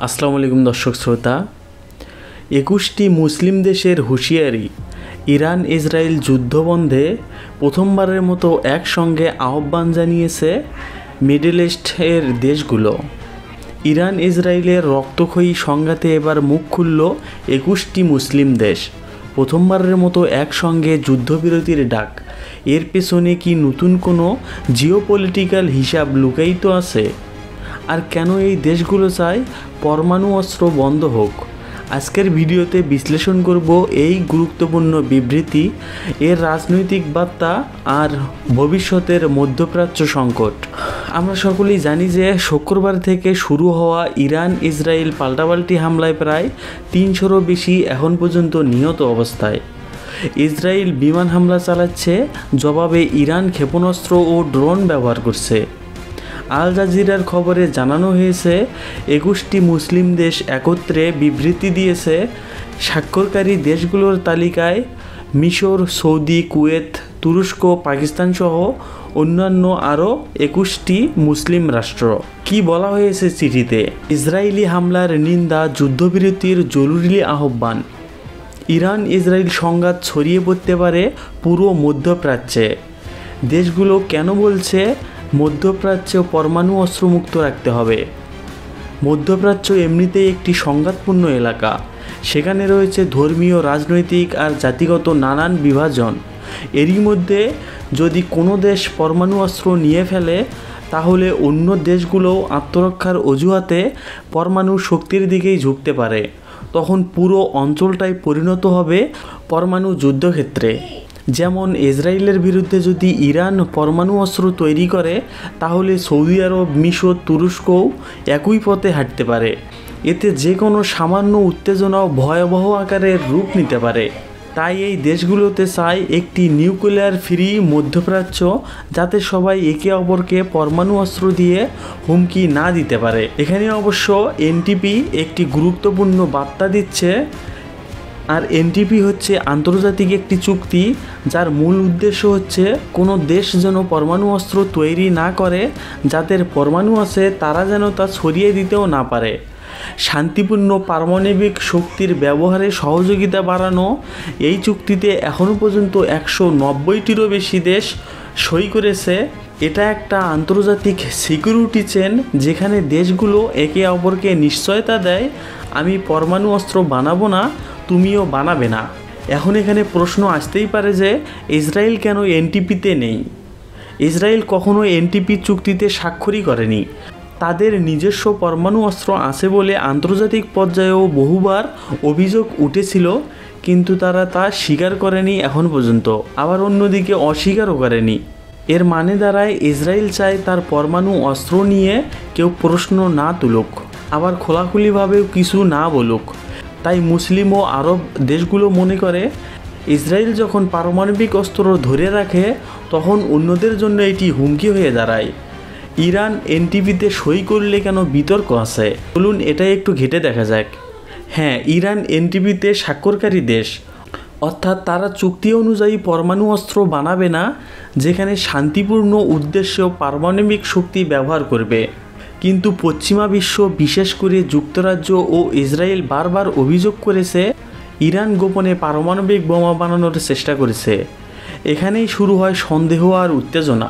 আসসালামু আলাইকুম দর্শক শ্রোতা। ২১টি মুসলিম দেশের হুঁশিয়ারি, ইরান ইসরায়েল যুদ্ধবন্ধে প্রথমবারের মতো একসঙ্গে আহ্বান জানিয়েছে মিডল ইস্টের দেশগুলো। ইরান ইসরায়েলের রক্তক্ষয়ী সংঘাতে এবার মুখ খুলল ২১টি মুসলিম দেশ। প্রথমবারের মতো একসঙ্গে যুদ্ধবিরতির ডাক। এর পেছনে কি নতুন কোনো জিওপলিটিক্যাল হিসাব লুকায়িত আছে? আর কেন এই দেশগুলো চায় পরমাণু অস্ত্র বন্ধ হোক? আজকের ভিডিওতে বিশ্লেষণ করব এই গুরুত্বপূর্ণ বিবৃতি, এর রাজনৈতিক বার্তা আর ভবিষ্যতের মধ্যপ্রাচ্য সংকট। আমরা সকলেই জানি যে শুক্রবার থেকে শুরু হওয়া ইরান ইসরায়েল পাল্টাপাল্টি হামলায় প্রায় ৩০০রও বেশি এখন পর্যন্ত নিহত অবস্থায়। ইসরায়েল বিমান হামলা চালাচ্ছে, জবাবে ইরান ক্ষেপণাস্ত্র ও ড্রোন ব্যবহার করছে। আল জাজিরার খবরে জানানো হয়েছে ২১টি মুসলিম দেশ একত্রে বিবৃতি দিয়েছে। স্বাক্ষরকারী দেশগুলোর তালিকায় মিশর, সৌদি, কুয়েত, তুরস্ক, পাকিস্তান সহ অন্যান্য আরও ২১টি মুসলিম রাষ্ট্র। কি বলা হয়েছে চিঠিতে? ইসরায়েলি হামলার নিন্দা, যুদ্ধবিরতির জরুরি আহ্বান। ইরান ইসরায়েল সংঘাত ছড়িয়ে পড়তে পারে পুরো মধ্যপ্রাচ্যে। দেশগুলো কেন বলছে মধ্যপ্রাচ্য পরমাণু অস্ত্রমুক্ত রাখতে হবে? মধ্যপ্রাচ্য এমনিতেই একটি সংঘাতপূর্ণ এলাকা। সেখানে রয়েছে ধর্মীয়, রাজনৈতিক আর জাতিগত নানান বিভাজন। এরই মধ্যে যদি কোনো দেশ পরমাণু অস্ত্র নিয়ে ফেলে, তাহলে অন্য দেশগুলোও আত্মরক্ষার অজুহাতে পরমাণু শক্তির দিকেই ঝুঁকতে পারে। তখন পুরো অঞ্চলটাই পরিণত হবে পরমাণু যুদ্ধক্ষেত্রে। যেমন ইসরায়েলের বিরুদ্ধে যদি ইরান পরমাণু অস্ত্র তৈরি করে, তাহলে সৌদি আরব, মিশর, তুরস্কও একই পথে হাঁটতে পারে। এতে যে কোনো সামান্য উত্তেজনাও ভয়াবহ আকারের রূপ নিতে পারে। তাই এই দেশগুলোতে চায় একটি নিউক্লিয়ার ফ্রি মধ্যপ্রাচ্য, যাতে সবাই একে অপরকে পরমাণু অস্ত্র দিয়ে হুমকি না দিতে পারে। এখানে অবশ্য এনটিপি একটি গুরুত্বপূর্ণ বার্তা দিচ্ছে। আর এনটিপি হচ্ছে আন্তর্জাতিক একটি চুক্তি, যার মূল উদ্দেশ্য হচ্ছে কোনো দেশ যেন পরমাণু অস্ত্র তৈরি না করে, যাদের পরমাণু আছে তারা যেন তা ছড়িয়ে দিতেও না পারে। শান্তিপূর্ণ পারমাণবিক শক্তির ব্যবহারে সহযোগিতা বাড়ানো। এই চুক্তিতে এখনও পর্যন্ত ১৯০টিরও বেশি দেশ সই করেছে। এটা একটা আন্তর্জাতিক সিকিউরিটি চেন, যেখানে দেশগুলো একে অপরকে নিশ্চয়তা দেয়, আমি পরমাণু অস্ত্র বানাবো না, তুমিও বানাবে না। এখন এখানে প্রশ্ন আসতেই পারে যে ইসরায়েল কেন এনটিপিতে নেই? ইসরায়েল কখনো এনটিপি চুক্তিতে স্বাক্ষরই করেনি। তাদের নিজস্ব পরমাণু অস্ত্র আছে বলে আন্তর্জাতিক পর্যায়েও বহুবার অভিযোগ উঠেছিল, কিন্তু তারা তা স্বীকার করেনি এখন পর্যন্ত। আবার অন্যদিকে অস্বীকারও করেনি। এর মানে দাঁড়ায় ইসরায়েল চায় তার পরমাণু অস্ত্র নিয়ে কেউ প্রশ্ন না তুলুক, আবার খোলাখুলিভাবেও কিছু না বলুক। তাই মুসলিম ও আরব দেশগুলো মনে করে ইসরায়েল যখন পারমাণবিক অস্ত্র ধরে রাখে, তখন অন্যদের জন্য এটি হুমকি হয়ে দাঁড়ায়। ইরান এনটিপিতে সই করলে কেন বিতর্ক আছে? বলুন এটাই একটু ঘেঁটে দেখা যাক। হ্যাঁ, ইরান এনটিপিতে স্বাক্ষরকারী দেশ, অর্থাৎ তারা চুক্তি অনুযায়ী পরমাণু অস্ত্র বানাবে না, যেখানে শান্তিপূর্ণ উদ্দেশ্যে পারমাণবিক শক্তি ব্যবহার করবে। কিন্তু পশ্চিমা বিশ্ব, বিশেষ করে যুক্তরাজ্য ও ইসরায়েল বারবার অভিযোগ করেছে ইরান গোপনে পারমাণবিক বোমা বানানোর চেষ্টা করেছে। এখানেই শুরু হয় সন্দেহ আর উত্তেজনা।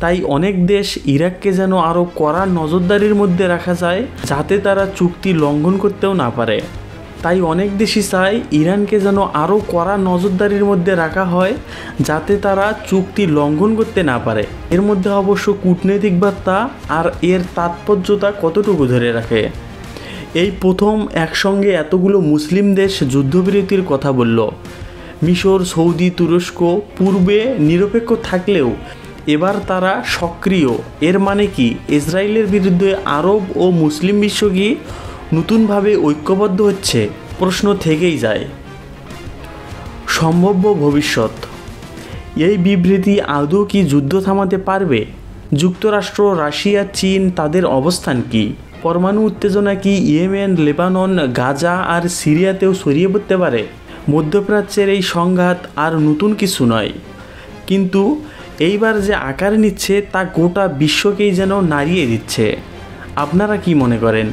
তাই অনেক দেশ ইরাককে যেন আরও কড়া নজরদারির মধ্যে রাখা যায়, যাতে তারা চুক্তি লঙ্ঘন করতেও না পারে। তাই অনেক দেশই চায় ইরানকে যেন আরও কড়া নজরদারির মধ্যে রাখা হয়, যাতে তারা চুক্তি লঙ্ঘন করতে না পারে। এর মধ্যে অবশ্য কূটনৈতিক বার্তা আর এর তাৎপর্যতা কতটুকু ধরে রাখে। এই প্রথম একসঙ্গে এতগুলো মুসলিম দেশ যুদ্ধবিরতির কথা বলল। মিশর, সৌদি, তুরস্ক পূর্বে নিরপেক্ষ থাকলেও এবার তারা সক্রিয়। এর মানে কি ইসরায়েলের বিরুদ্ধে আরব ও মুসলিম বিশ্ব কি নতুনভাবে ঐক্যবদ্ধ হচ্ছে? প্রশ্ন থেকেই যায়। সম্ভাব্য ভবিষ্যৎ। এই বিবৃতি আদৌ কি যুদ্ধ থামাতে পারবে? যুক্তরাষ্ট্র, রাশিয়া, চীন, তাদের অবস্থান কি? পরমাণু উত্তেজনা কি ইয়েমেন, লেবানন, গাজা আর সিরিয়াতেও ছড়িয়ে পড়তে পারে? মধ্যপ্রাচ্যের এই সংঘাত আর নতুন কিছু নয়, কিন্তু এইবার যে আকার নিচ্ছে তা গোটা বিশ্বকেই যেন নাড়িয়ে দিচ্ছে। আপনারা কি মনে করেন?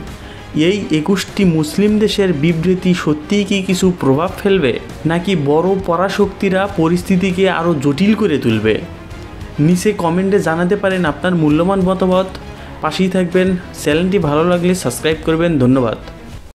এই 21টি মুসলিম দেশের বিবৃতি সত্যিই কি কিছু প্রভাব ফেলবে, নাকি বড় পরাশক্তিরা পরিস্থিতিকে আরও জটিল করে তুলবে? নিচে কমেন্টে জানাতে পারেন আপনার মূল্যবান মতামত। পাশেই থাকবেন। চ্যানেলটি ভালো লাগলে সাবস্ক্রাইব করবেন। ধন্যবাদ।